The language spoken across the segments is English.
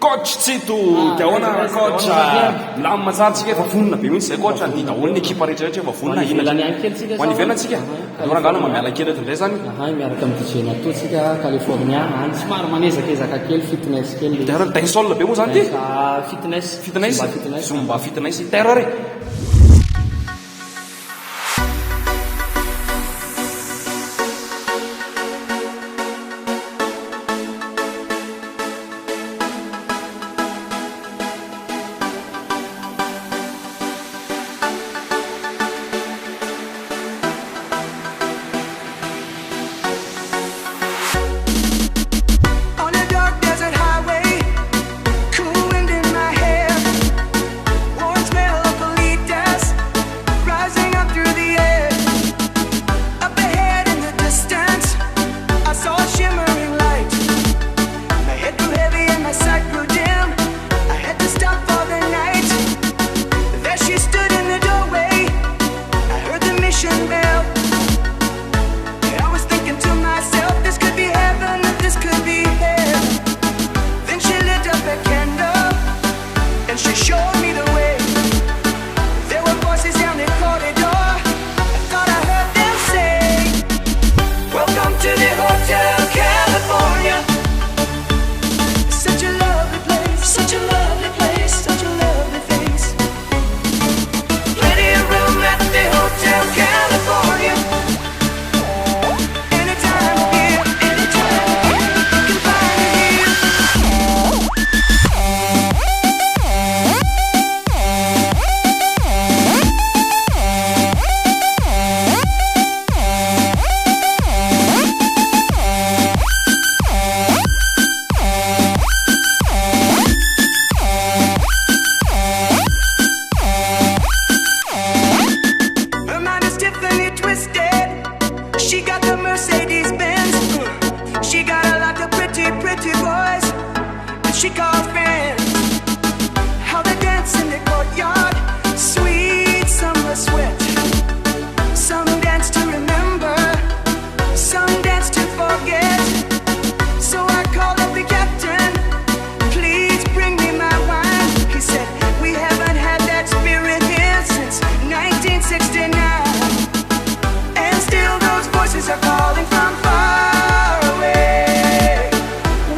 coach tsito dahoana coach milamina tsara tsika efa vonona be mihitsy zay coach ny daholo ny ekipa rehetrarehetra efa vonona ho any ivelantsika dorangana mamiala kely eto indray zany miaraka amidijena atotsika california any somary manezakezaka kely fitness kely terra dansol be moa zany ty fitness zumba fitness terra re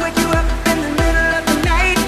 Wake you up in the middle of the night.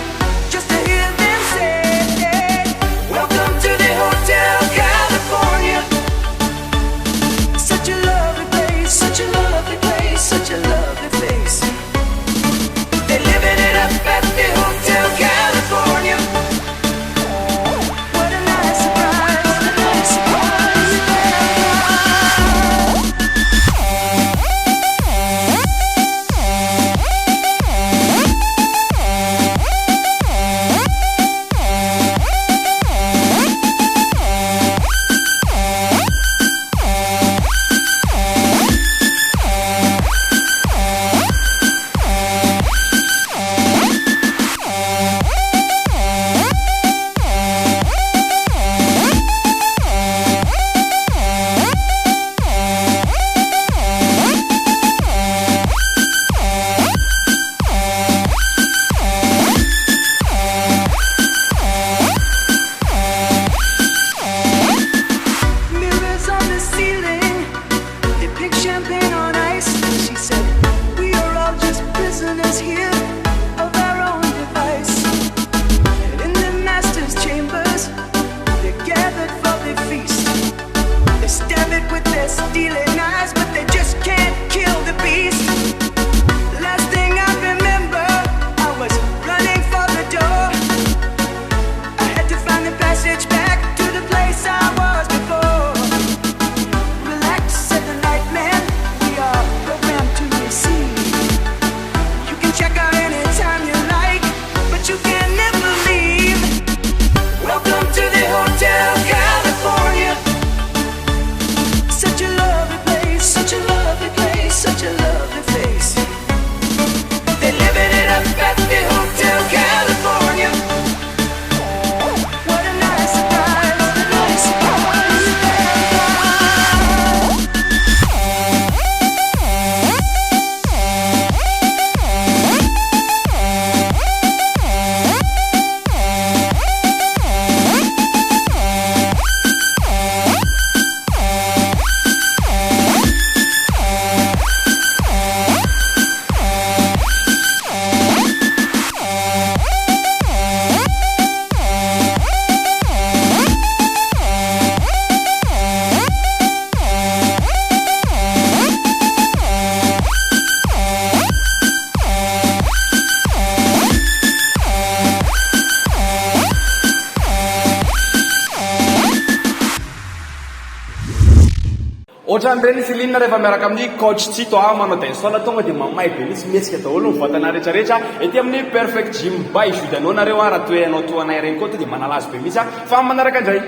ohatran'ireny filinina rehefa miaraka amin'ny coach tsito manao dainsoal tonga dia mamay be mitsy mihetsika daholo ny vatana rehetrarehetra ety amin'ny perfect gym by judanao nareo raha toe anao toanay reny koa to dia manalazy be mihitsy fa manaraka indray